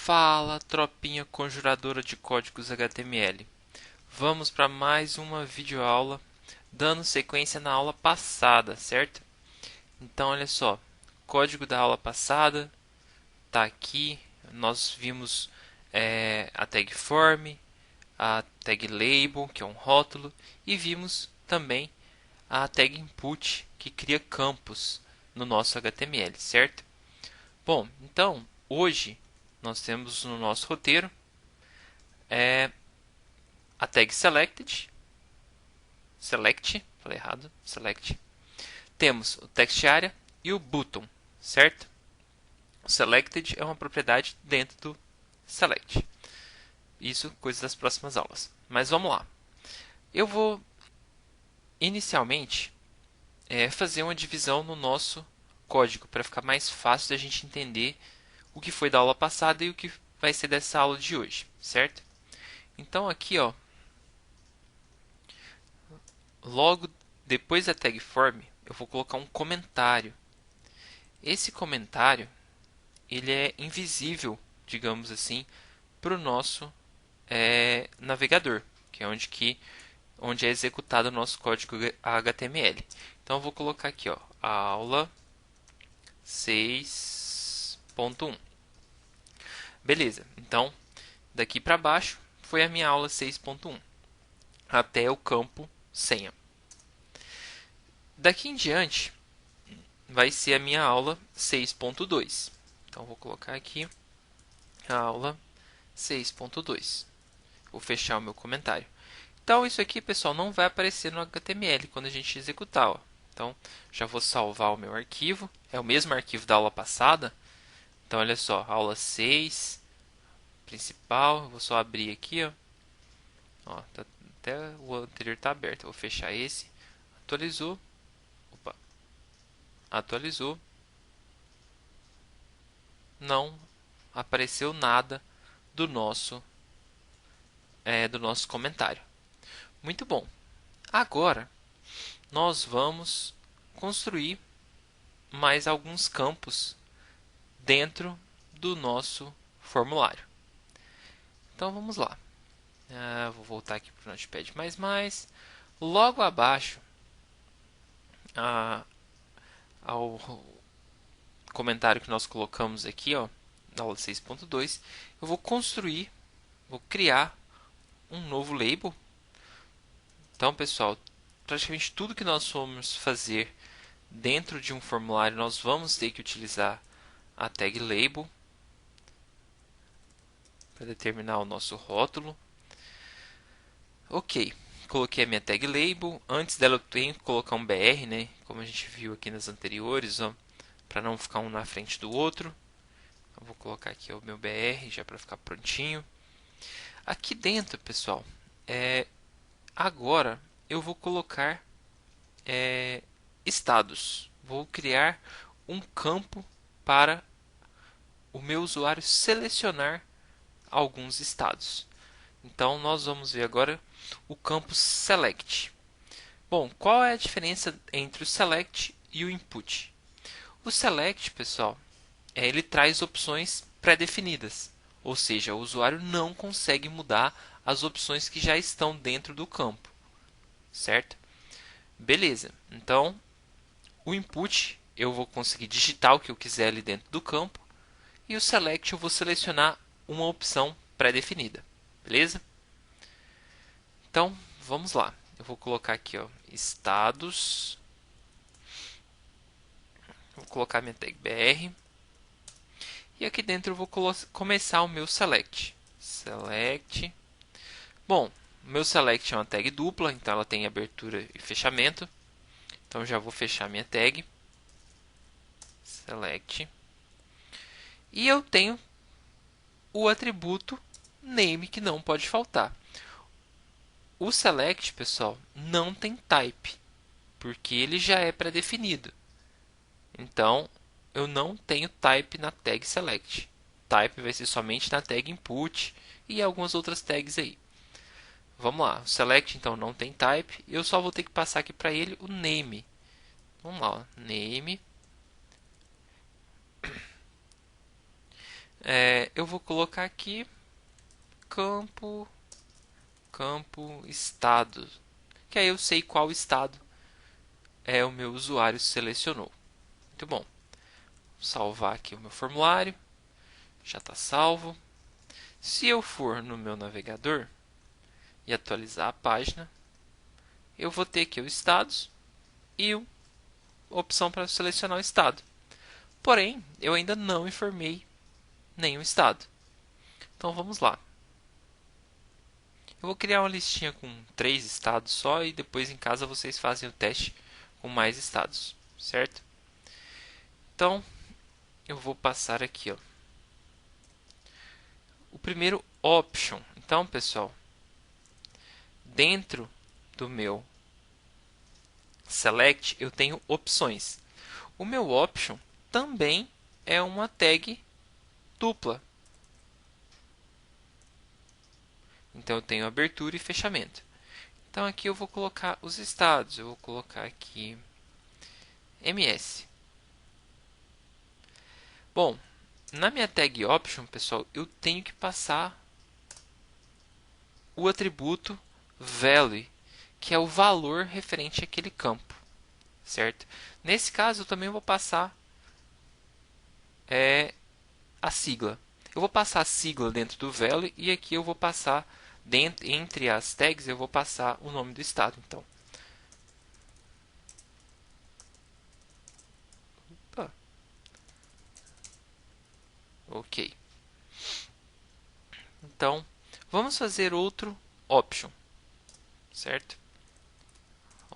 Fala, tropinha conjuradora de códigos HTML. Vamos para mais uma videoaula, dando sequência na aula passada, certo? Então, olha só, código da aula passada está aqui. Nós vimos a tag form, a tag label, que é um rótulo, e vimos também a tag input, que cria campos no nosso HTML, certo? Bom, então, hoje nós temos no nosso roteiro a tag falei errado, select. Temos o text area e o button, certo? O selected é uma propriedade dentro do select. Isso, coisa das próximas aulas. Mas vamos lá. Eu vou, inicialmente, fazer uma divisão no nosso código, para ficar mais fácil da gente entender o que foi da aula passada e o que vai ser dessa aula de hoje, certo? Então aqui, ó, logo depois da tag form, eu vou colocar um comentário. Esse comentário, ele é invisível, digamos assim, para o nosso navegador, que é onde é executado o nosso código HTML. Então eu vou colocar aqui, ó, aula 6.1. Beleza, então daqui para baixo foi a minha aula 6.1 até o campo senha. Daqui em diante vai ser a minha aula 6.2. Então vou colocar aqui a aula 6.2. Vou fechar o meu comentário. Então isso aqui, pessoal, não vai aparecer no HTML quando a gente executar. Ó. Então já vou salvar o meu arquivo. É o mesmo arquivo da aula passada. Então olha só, aula 6, principal. Eu vou só abrir aqui. Ó, até o anterior está aberto. Eu vou fechar esse. Atualizou. Opa. Atualizou. Não apareceu nada do nosso comentário. Muito bom. Agora nós vamos construir mais alguns campos dentro do nosso formulário. Então vamos lá. Vou voltar aqui para o Notepad++. Logo abaixo ao comentário que nós colocamos aqui, ó, na aula 6.2, eu vou criar um novo label. Então, pessoal, praticamente tudo que nós formos fazer dentro de um formulário, nós vamos ter que utilizar a tag label para determinar o nosso rótulo. Ok, coloquei a minha tag label. Antes dela eu tenho que colocar um BR, né? Como a gente viu aqui nas anteriores, para não ficar um na frente do outro. Eu vou colocar aqui o meu BR já para ficar prontinho. Aqui dentro, pessoal, agora eu vou colocar estados. Vou criar um campo para o meu usuário selecionar alguns estados. Então nós vamos ver agora o campo select. Bom, qual é a diferença entre o select e o input? O select, pessoal, ele traz opções pré-definidas, ou seja, o usuário não consegue mudar as opções que já estão dentro do campo, certo? Beleza, então o input eu vou conseguir digitar o que eu quiser ali dentro do campo e o select eu vou selecionar uma opção pré-definida, beleza? Então vamos lá, eu vou colocar aqui, ó, estados, vou colocar minha tag br e aqui dentro eu vou começar o meu select. Bom, o meu select é uma tag dupla, então ela tem abertura e fechamento. Então já vou fechar minha tag select. E eu tenho o atributo name que não pode faltar. O select, pessoal, não tem type, porque ele já é pré-definido. Então, eu não tenho type na tag select. Type vai ser somente na tag input e algumas outras tags aí. Vamos lá, o select então não tem type, eu só vou ter que passar aqui para ele o name. Vamos lá, name. Eu vou colocar aqui campo, estado, que aí eu sei qual estado o meu usuário selecionou. Muito bom. Vou salvar aqui o meu formulário, já está salvo. Se eu for no meu navegador e atualizar a página, eu vou ter aqui o estados e a opção para selecionar o estado. Porém, eu ainda não informei nenhum estado. Então vamos lá. Eu vou criar uma listinha com 3 estados só e depois em casa vocês fazem o teste com mais estados, certo? Então, eu vou passar aqui, ó, o primeiro option. Então, pessoal, dentro do meu select eu tenho opções. O meu option também é uma tag dupla. Então eu tenho abertura e fechamento. Então aqui eu vou colocar os estados. Eu vou colocar aqui MS. Bom, na minha tag option, pessoal, eu tenho que passar o atributo value, que é o valor referente àquele campo, certo? Nesse caso, eu também vou passar a sigla. Eu vou passar a sigla dentro do value e aqui eu vou passar entre as tags eu vou passar o nome do estado. Então, opa, ok. Então, vamos fazer outro option, certo?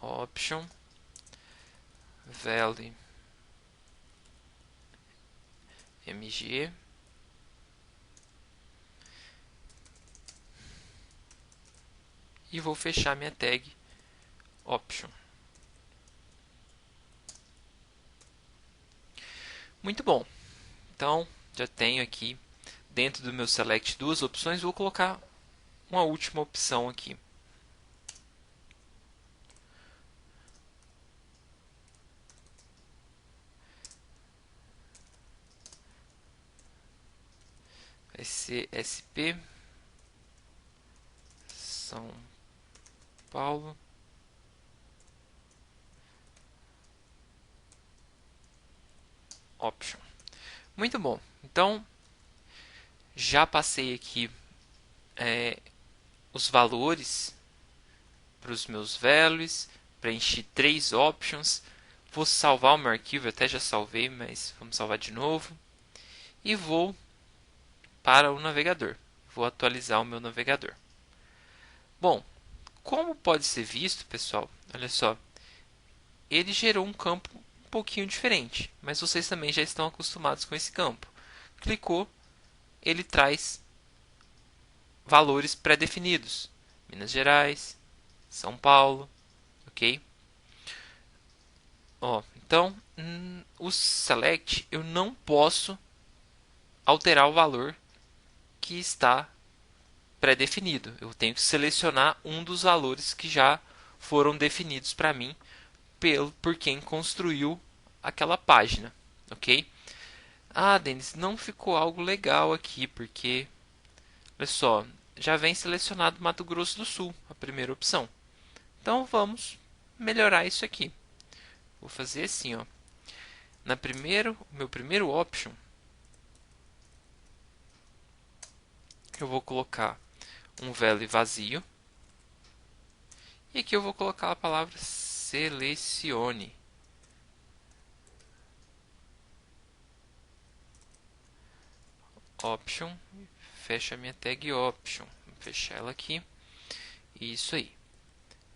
Option value mg e vou fechar minha tag option. Muito bom. Então, já tenho aqui dentro do meu select duas opções. Vou colocar uma última opção aqui. Vai ser SP São Paulo. Option. Muito bom. Então, já passei aqui os valores para os meus values. Preenchi 3 options. Vou salvar o meu arquivo. Eu até já salvei, mas vamos salvar de novo. E vou para o navegador. Vou atualizar o meu navegador. Bom, como pode ser visto, pessoal, olha só, ele gerou um campo um pouquinho diferente, mas vocês também já estão acostumados com esse campo. Clicou, ele traz valores pré-definidos. Minas Gerais, São Paulo, ok? Então, o select eu não posso alterar o valor que está pré-definido. Eu tenho que selecionar um dos valores que já foram definidos para mim por quem construiu aquela página, ok? Ah, Denis, não ficou algo legal aqui, porque, olha só, já vem selecionado Mato Grosso do Sul, a primeira opção. Então vamos melhorar isso aqui. Vou fazer assim, ó. Meu primeiro option, eu vou colocar um value vazio. E aqui eu vou colocar a palavra selecione. Option, fecha a minha tag option. Vou fechar ela aqui. Isso aí.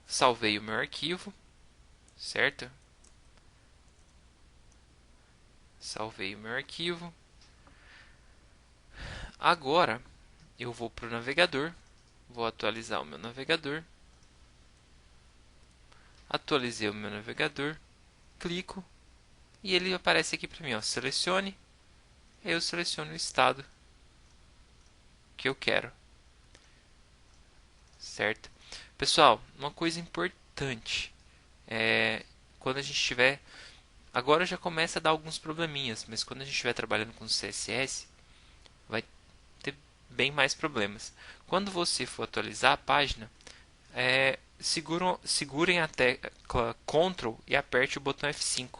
Salvei o meu arquivo, certo? Salvei o meu arquivo. Agora eu vou para o navegador. Vou atualizar o meu navegador. Atualizei o meu navegador. Clico e ele aparece aqui para mim, ó, selecione. Eu seleciono o estado que eu quero, certo? Pessoal, uma coisa importante é quando a gente tiver, agora já começa a dar alguns probleminhas, mas quando a gente estiver trabalhando com CSS, vai ter bem mais problemas. Quando você for atualizar a página, segurem a tecla Ctrl e aperte o botão F5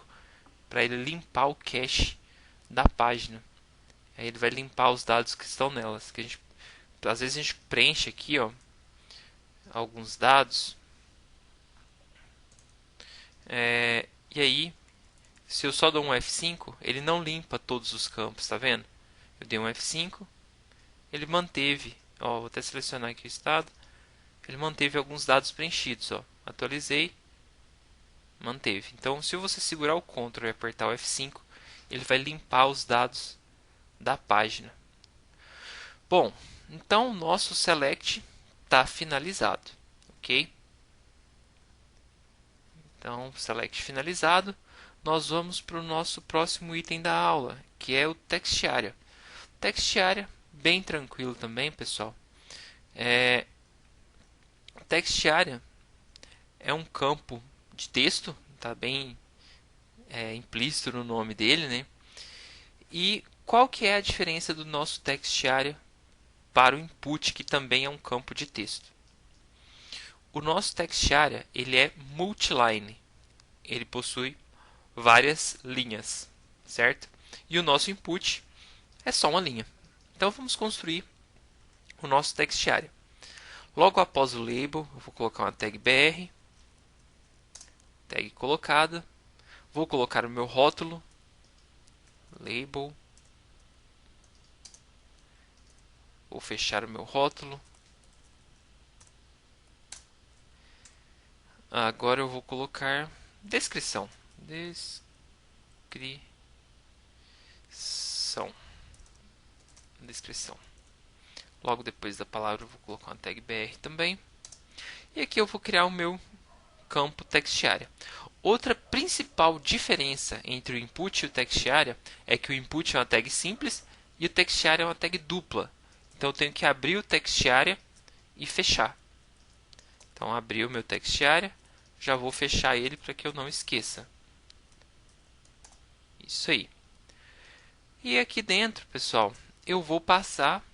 para ele limpar o cache da página. Aí ele vai limpar os dados que estão nelas. Às vezes a gente preenche aqui, ó, alguns dados. E aí, se eu só dou um F5, ele não limpa todos os campos, tá vendo? Eu dei um F5, ele manteve, ó, vou até selecionar aqui o estado. Ele manteve alguns dados preenchidos, ó. Atualizei, manteve. Então, se você segurar o Ctrl e apertar o F5, ele vai limpar os dados da página. Bom, então o nosso select está finalizado, ok? Então, select finalizado. Nós vamos para o nosso próximo item da aula, que é o text area. Text area, bem tranquilo também, pessoal. Text area é um campo de texto, está bem implícito no nome dele, né? E qual que é a diferença do nosso text area para o input, que também é um campo de texto? O nosso text area ele é multiline, ele possui várias linhas, certo? E o nosso input é só uma linha. Então vamos construir o nosso text area. Logo após o label, eu vou colocar uma tag br, tag colocada, vou colocar o meu rótulo, label, vou fechar o meu rótulo. Agora eu vou colocar descrição. Descrição. Logo depois da palavra eu vou colocar uma tag br também. E aqui eu vou criar o meu campo text area. Outra principal diferença entre o input e o text area é que o input é uma tag simples e o text area é uma tag dupla. Então eu tenho que abrir o text area e fechar. Então abri o meu text area, já vou fechar ele para que eu não esqueça. Isso aí. E aqui dentro, pessoal, eu vou passar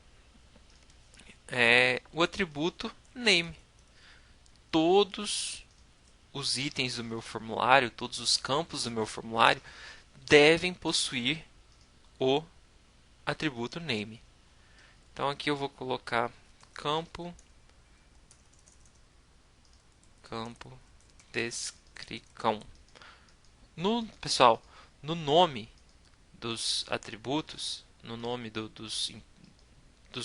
o atributo name. Todos os itens do meu formulário, todos os campos do meu formulário devem possuir o atributo name. Então aqui eu vou colocar campo descrição. Pessoal, no nome dos atributos, no nome dos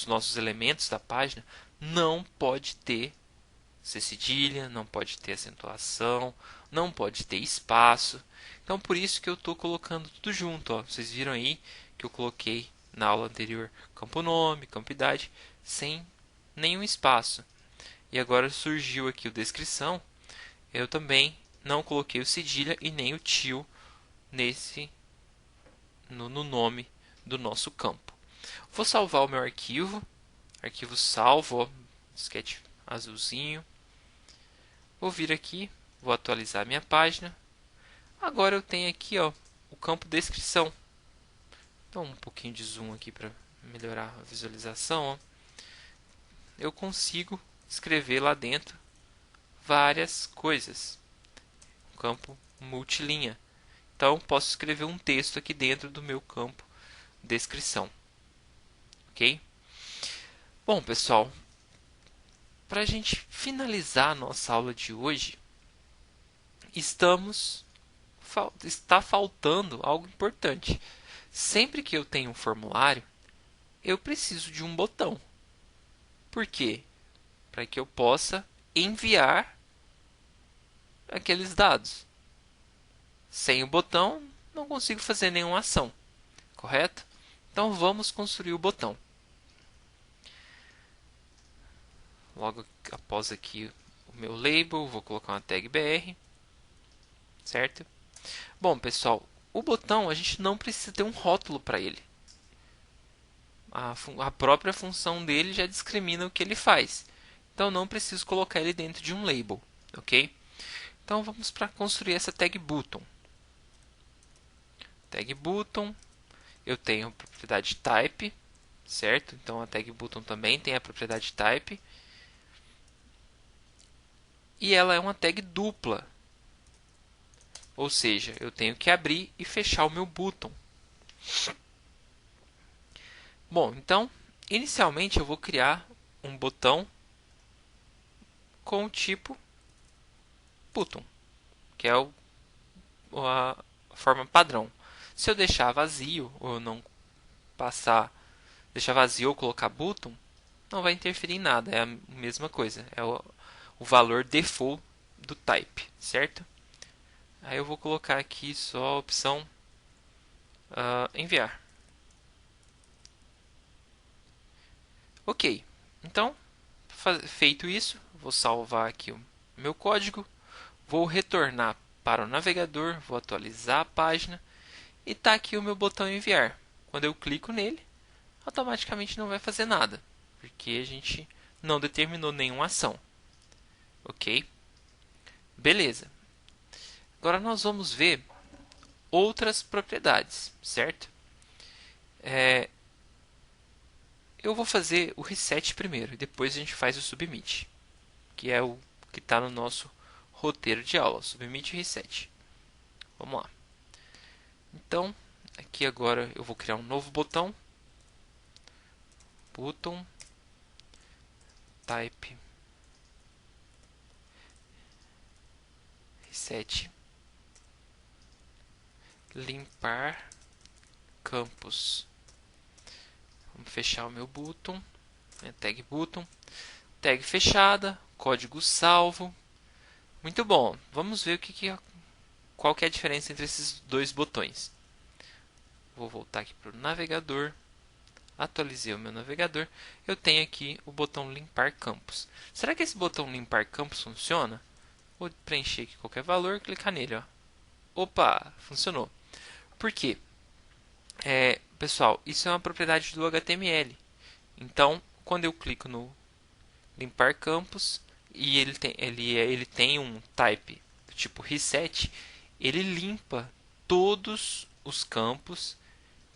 nossos elementos da página, não pode ter C cedilha, não pode ter acentuação, não pode ter espaço. Então por isso que eu estou colocando tudo junto. Ó. Vocês viram aí que eu coloquei na aula anterior campo nome, campo idade, sem nenhum espaço. E agora surgiu aqui o descrição. Eu também não coloquei o cedilha e nem o tio no nome do nosso campo. Vou salvar o meu arquivo. Arquivo salvo, ó, sketch azulzinho. Vou vir aqui, vou atualizar minha página. Agora eu tenho aqui, ó, o campo descrição. Então um pouquinho de zoom aqui para melhorar a visualização. Ó. Eu consigo escrever lá dentro várias coisas. Um campo multilinha. Então posso escrever um texto aqui dentro do meu campo descrição. Ok? Bom, pessoal, para a gente finalizar a nossa aula de hoje, está faltando algo importante. Sempre que eu tenho um formulário, eu preciso de um botão. Por quê? Para que eu possa enviar aqueles dados. Sem o botão, não consigo fazer nenhuma ação. Correto? Então vamos construir o botão. Logo após aqui o meu label, vou colocar uma tag br. Certo? Bom, pessoal, o botão a gente não precisa ter um rótulo para ele. A própria função dele já discrimina o que ele faz. Então não preciso colocar ele dentro de um label, ok? Então vamos para construir essa tag button. Tag button, eu tenho a propriedade type, certo? Então a tag button também tem a propriedade type. E ela é uma tag dupla, ou seja, eu tenho que abrir e fechar o meu button. Bom, então, inicialmente eu vou criar um botão com o tipo button, que é a forma padrão. Se eu deixar vazio ou não deixar vazio ou colocar button, não vai interferir em nada, é a mesma coisa, é o valor default do type, certo? Aí eu vou colocar aqui só a opção enviar. Ok, então feito isso, vou salvar aqui o meu código, vou retornar para o navegador, vou atualizar a página e está aqui o meu botão enviar. Quando eu clico nele, automaticamente não vai fazer nada, porque a gente não determinou nenhuma ação. Ok? Beleza. Agora nós vamos ver outras propriedades, certo? Eu vou fazer o reset primeiro, e depois a gente faz o submit, que é o que está no nosso roteiro de aula, submit e reset. Vamos lá. Então, aqui agora eu vou criar um novo botão, button type reset limpar campos. Vamos fechar o meu button, tag button, tag fechada, código salvo. Muito bom. Vamos ver qual que é a diferença entre esses dois botões. Vou voltar aqui para o navegador. Atualizei o meu navegador. Eu tenho aqui o botão limpar campos. Será que esse botão limpar campos funciona? Vou preencher aqui qualquer valor, clicar nele. Ó. Opa, funcionou. Por quê? Pessoal, isso é uma propriedade do HTML. Então, quando eu clico no limpar campos e ele tem um type do tipo reset, ele limpa todos os campos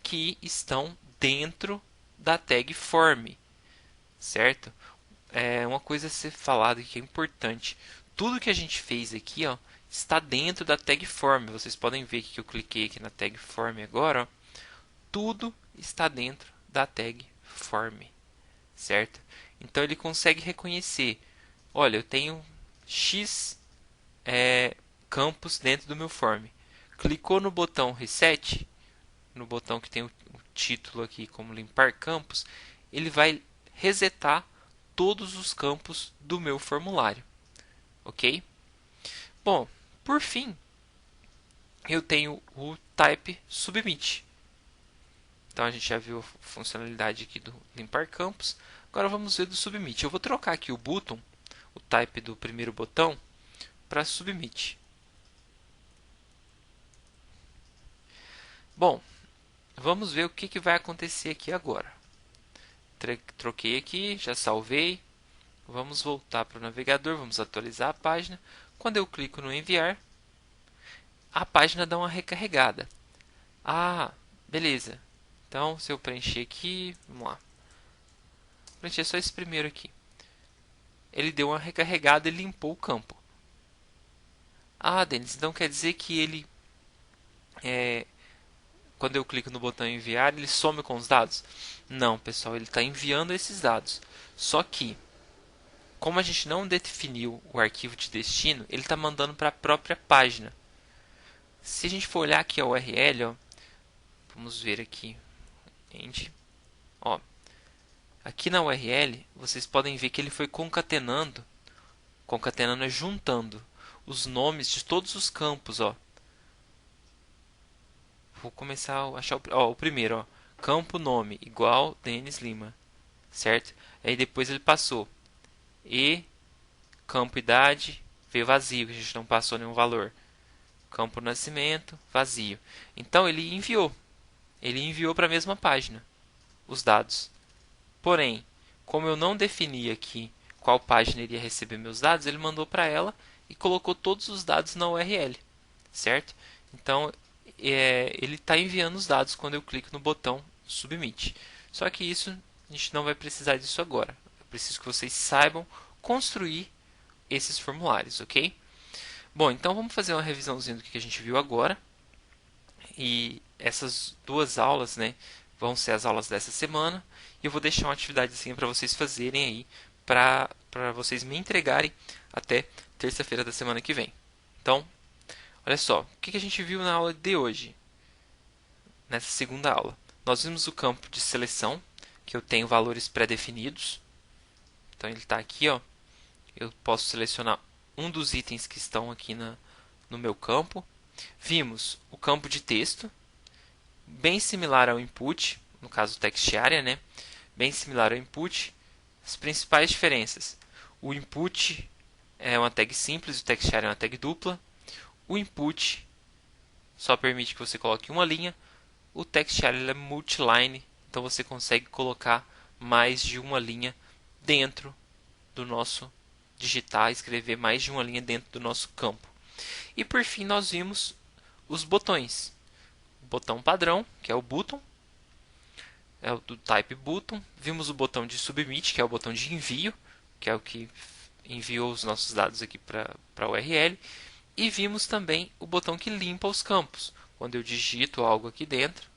que estão dentro da tag form, certo? Uma coisa a ser falada que é importante. Tudo que a gente fez aqui, ó, está dentro da tag form. Vocês podem ver que eu cliquei aqui na tag form agora, ó, tudo está dentro da tag form, certo? Então ele consegue reconhecer, olha, eu tenho X campos dentro do meu form. Clicou no botão reset, no botão que tem o título aqui como limpar campos, ele vai resetar todos os campos do meu formulário, ok? Bom, por fim, eu tenho o type submit. Então a gente já viu a funcionalidade aqui do limpar campos. Agora vamos ver do submit. Eu vou trocar aqui o button, o type do primeiro botão, para submit. Bom, vamos ver o que vai acontecer aqui agora. Troquei aqui, já salvei. Vamos voltar para o navegador, vamos atualizar a página. Quando eu clico no enviar, a página dá uma recarregada. Ah, beleza. Então, se eu preencher aqui, vamos lá. Vou preencher só esse primeiro aqui. Ele deu uma recarregada e limpou o campo. Ah, Denis, então quer dizer que ele, quando eu clico no botão enviar, ele some com os dados? Não, pessoal, ele está enviando esses dados. Só que, como a gente não definiu o arquivo de destino, ele está mandando para a própria página. Se a gente for olhar aqui a URL, ó, vamos ver aqui, ó, aqui na URL vocês podem ver que ele foi concatenando é juntando os nomes de todos os campos, ó. Vou começar a achar o primeiro, ó, campo nome igual Denis Lima, certo? Aí depois ele passou e campo idade veio vazio, que a gente não passou nenhum valor. Campo nascimento vazio. Então ele enviou para a mesma página os dados. Porém, como eu não defini aqui qual página iria receber meus dados, ele mandou para ela e colocou todos os dados na URL, certo? Então, ele está enviando os dados quando eu clico no botão submit. Só que isso a gente não vai precisar disso agora. Eu preciso que vocês saibam construir esses formulários, ok? Bom, então vamos fazer uma revisãozinha do que a gente viu agora. E essas duas aulas, né, vão ser as aulas dessa semana. E eu vou deixar uma atividadezinha para vocês fazerem aí, para vocês me entregarem até terça-feira da semana que vem. Então, olha só, o que a gente viu na aula de hoje? Nessa segunda aula, nós vimos o campo de seleção, que eu tenho valores pré-definidos. Então, ele está aqui, ó. Eu posso selecionar um dos itens que estão aqui no meu campo. Vimos o campo de texto, bem similar ao input, no caso text area, né? Bem similar ao input. As principais diferenças: o input é uma tag simples, o text area é uma tag dupla. O input só permite que você coloque uma linha. O text area é multiline, então você consegue colocar mais de uma linha dentro do nosso digitar, escrever mais de uma linha dentro do nosso campo. E por fim nós vimos os botões. O botão padrão, que é o button, é o do type button. Vimos o botão de submit, que é o botão de envio, que é o que enviou os nossos dados aqui para a URL. E vimos também o botão que limpa os campos. Quando eu digito algo aqui dentro,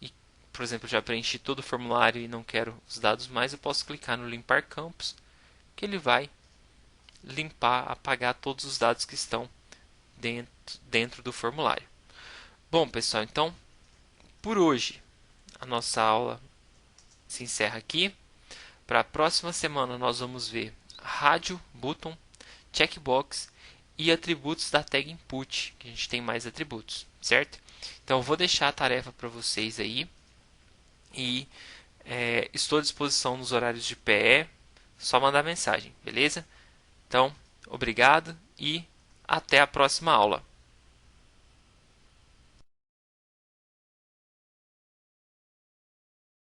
e, por exemplo, já preenchi todo o formulário e não quero os dados mais, eu posso clicar no limpar campos, que ele vai limpar, apagar todos os dados que estão dentro do formulário. Bom, pessoal, então, por hoje, a nossa aula se encerra aqui. Para a próxima semana, nós vamos ver rádio, button, checkbox e atributos da tag input, que a gente tem mais atributos, certo? Então, eu vou deixar a tarefa para vocês aí e estou à disposição nos horários de PE, só mandar mensagem, beleza? Então, obrigado e até a próxima aula.